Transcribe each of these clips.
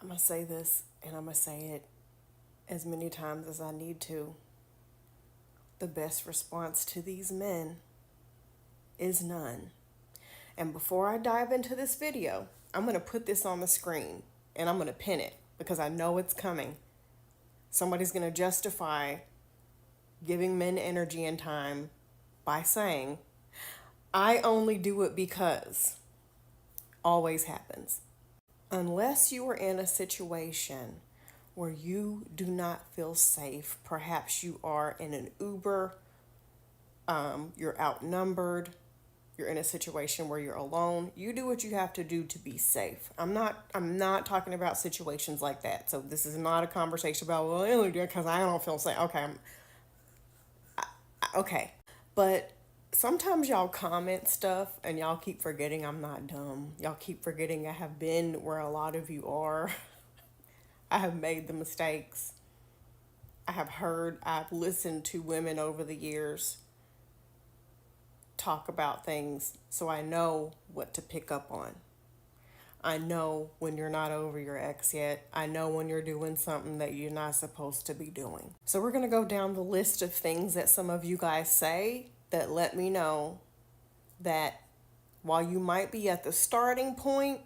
I'm going to say this, and I'm going to say it as many times as I need to. The best response to these men is none. And before I dive into this video, I'm going to put this on the screen and I'm going to pin it because I know it's coming. Somebody's going to justify giving men energy and time by saying, I only do it because. Always happens. Unless you are in a situation where you do not feel safe, perhaps you are in an Uber, you're outnumbered, you're in a situation where you're alone, you do what you have to do to be safe. I'm not talking about situations like that. So this is not a conversation about, well, I only do it because I don't feel safe. Okay, okay. But sometimes y'all comment stuff and y'all keep forgetting I'm not dumb. Y'all keep forgetting I have been where a lot of you are. I have made the mistakes. I've listened to women over the years talk about things, so I know what to pick up on. I know when you're not over your ex yet. I know when you're doing something that you're not supposed to be doing. So we're going to go down the list of things that some of you guys say that let me know that while you might be at the starting point,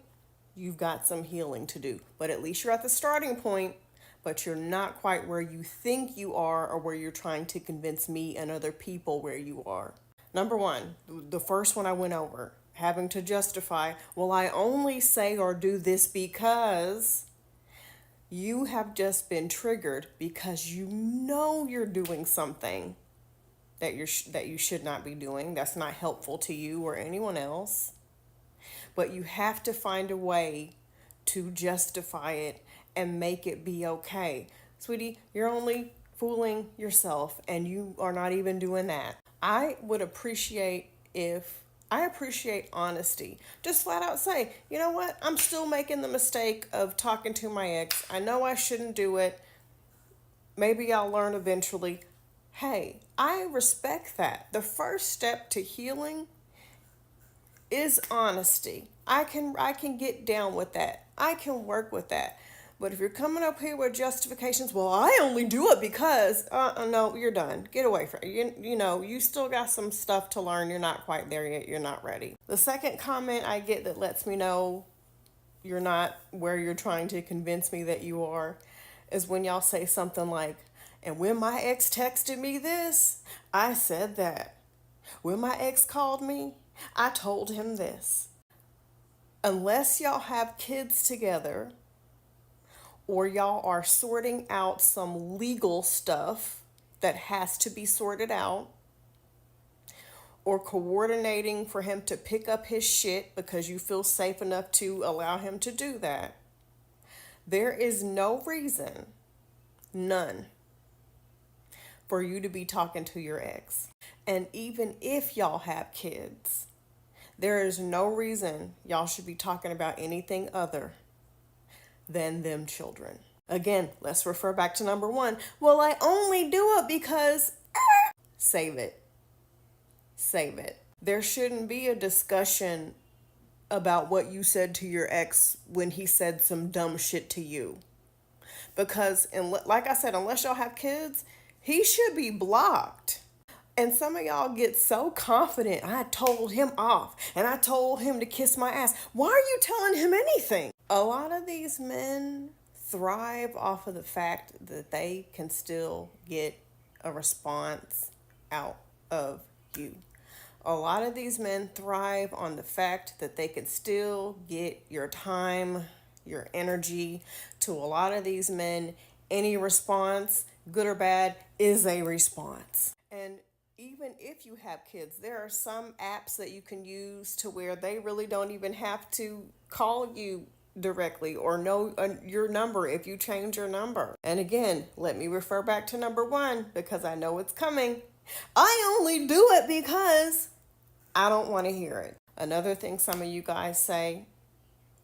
you've got some healing to do. But at least you're at the starting point, but you're not quite where you think you are or where you're trying to convince me and other people where you are. Number one, the first one I went over, having to justify, well, I only say or do this because. You have just been triggered because you know you're doing something that you should not be doing. That's not helpful to you or anyone else. But you have to find a way to justify it and make it be okay. Sweetie, you're only fooling yourself and you are not even doing that. I appreciate honesty. Just flat out say, you know what? I'm still making the mistake of talking to my ex. I know I shouldn't do it. Maybe I'll learn eventually. Hey, I respect that. The first step to healing is honesty. I can get down with that. I can work with that. But if you're coming up here with justifications, well, I only do it because, no, you're done. Get away from it. You still got some stuff to learn. You're not quite there yet. You're not ready. The second comment I get that lets me know you're not where you're trying to convince me that you are is when y'all say something like, and when my ex texted me this, I said that. When my ex called me, I told him this. Unless y'all have kids together, or y'all are sorting out some legal stuff that has to be sorted out, or coordinating for him to pick up his shit because you feel safe enough to allow him to do that, there is no reason, none, for you to be talking to your ex. And even if y'all have kids, there is no reason y'all should be talking about anything other than them children. Again, let's refer back to number one. Well, I only do it because. Save it. Save it. There shouldn't be a discussion about what you said to your ex when he said some dumb shit to you. Because, like I said, unless y'all have kids, he should be blocked. And some of y'all get so confident. I told him off and I told him to kiss my ass. Why are you telling him anything? A lot of these men thrive off of the fact that they can still get a response out of you. A lot of these men thrive on the fact that they can still get your time, your energy. To a lot of these men, any response, good or bad, is a response. And even if you have kids, there are some apps that you can use to where they really don't even have to call you directly or know your number if you change your number. And again, let me refer back to number one because I know it's coming. I only do it because I don't want to hear it. Another thing some of you guys say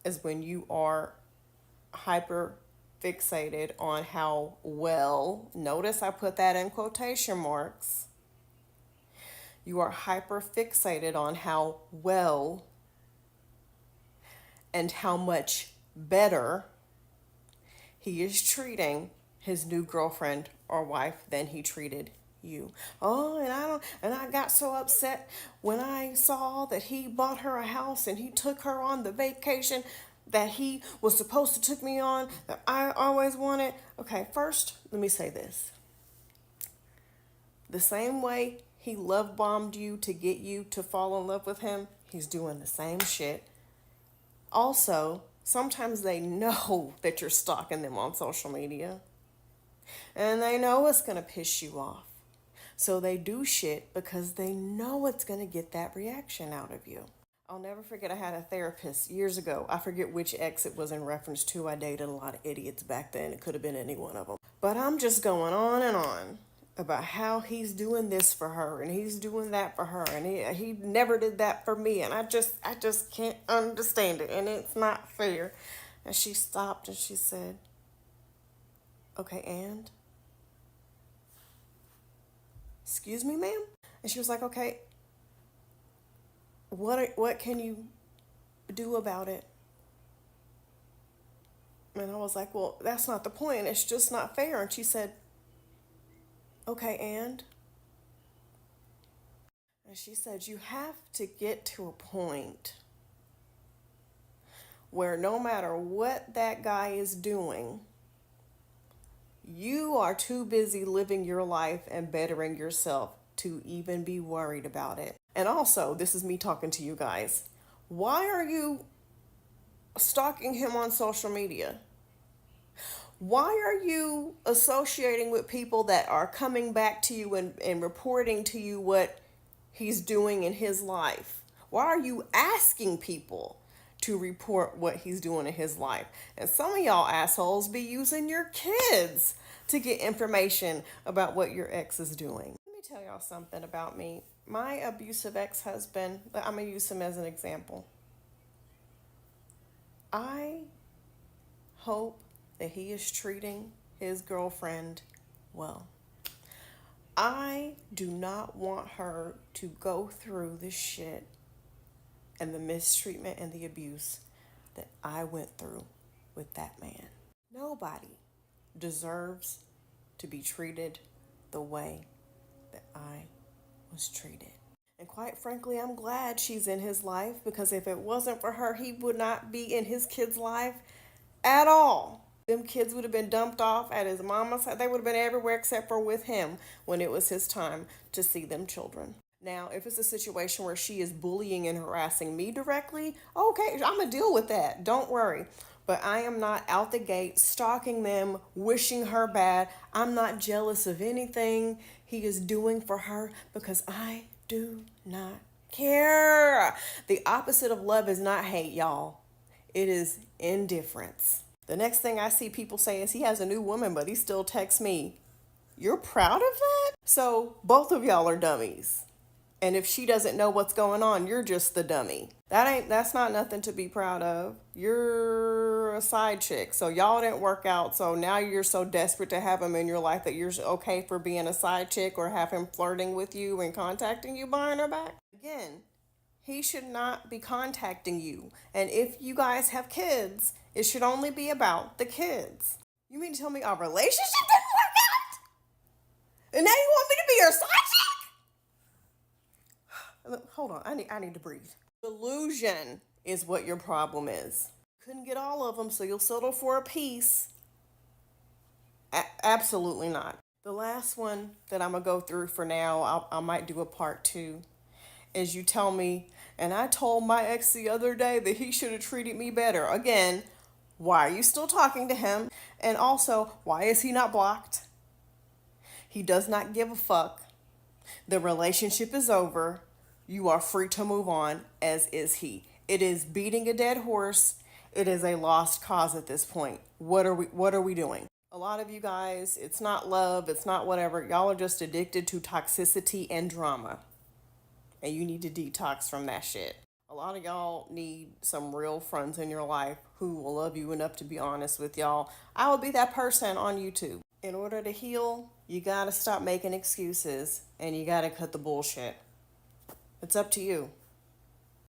is when you are hyper fixated on how well, notice I put that in quotation marks, you are hyper fixated on how well and how much better he is treating his new girlfriend or wife than he treated you. Oh, and I got so upset when I saw that he bought her a house and he took her on the vacation that he was supposed to took me on that I always wanted. Okay, first, let me say this. The same way he love bombed you to get you to fall in love with him, he's doing the same shit. Also, sometimes they know that you're stalking them on social media. And they know it's going to piss you off. So they do shit because they know it's going to get that reaction out of you. I'll never forget, I had a therapist years ago. I forget which ex it was in reference to. I dated a lot of idiots back then. It could have been any one of them. But I'm just going on and on about how he's doing this for her and he's doing that for her and he never did that for me, and I just can't understand it, and it's not fair. And she stopped and she said, okay, and? Excuse me, ma'am? And she was like, okay, what can you do about it? And I was like, well, that's not the point. It's just not fair. And she said, okay, and? And she said, you have to get to a point where no matter what that guy is doing, you are too busy living your life and bettering yourself to even be worried about it. And also, this is me talking to you guys. Why are you stalking him on social media? Why are you associating with people that are coming back to you and reporting to you what he's doing in his life? Why are you asking people to report what he's doing in his life? And some of y'all assholes be using your kids to get information about what your ex is doing. Let me tell y'all something about me. My abusive ex-husband, I'm going to use him as an example. I hope that he is treating his girlfriend well. I do not want her to go through the shit and the mistreatment and the abuse that I went through with that man. Nobody deserves to be treated the way that I was treated. And quite frankly, I'm glad she's in his life, because if it wasn't for her, he would not be in his kid's life at all. Them kids would have been dumped off at his mama's house. They would have been everywhere except for with him when it was his time to see them children. Now, if it's a situation where she is bullying and harassing me directly, okay, I'm going to deal with that. Don't worry. But I am not out the gate stalking them, wishing her bad. I'm not jealous of anything he is doing for her, because I do not care. The opposite of love is not hate, y'all. It is indifference. The next thing I see people say is he has a new woman, but he still texts me. You're proud of that? So both of y'all are dummies. And if she doesn't know what's going on, you're just the dummy. That's not nothing to be proud of. You're a side chick. So y'all didn't work out. So now you're so desperate to have him in your life that you're okay for being a side chick or have him flirting with you and contacting you behind her back. Again, he should not be contacting you. And if you guys have kids, it should only be about the kids. You mean to tell me our relationship didn't work out? And now you want me to be your side chick? Hold on, I need to breathe. Delusion is what your problem is. Couldn't get all of them, so you'll settle for a piece. Absolutely not. The last one that I'm going to go through for now, I might do a part 2, is you tell me, and I told my ex the other day that he should have treated me better. Again, why are you still talking to him? And also, why is he not blocked? He does not give a fuck. The relationship is over. You are free to move on, as is he. It is beating a dead horse. It is a lost cause at this point. What are we doing? A lot of you guys, it's not love, it's not whatever. Y'all are just addicted to toxicity and drama. And you need to detox from that shit. A lot of y'all need some real friends in your life who will love you enough to be honest with y'all. I will be that person on YouTube. In order to heal, you gotta stop making excuses and you gotta cut the bullshit. It's up to you.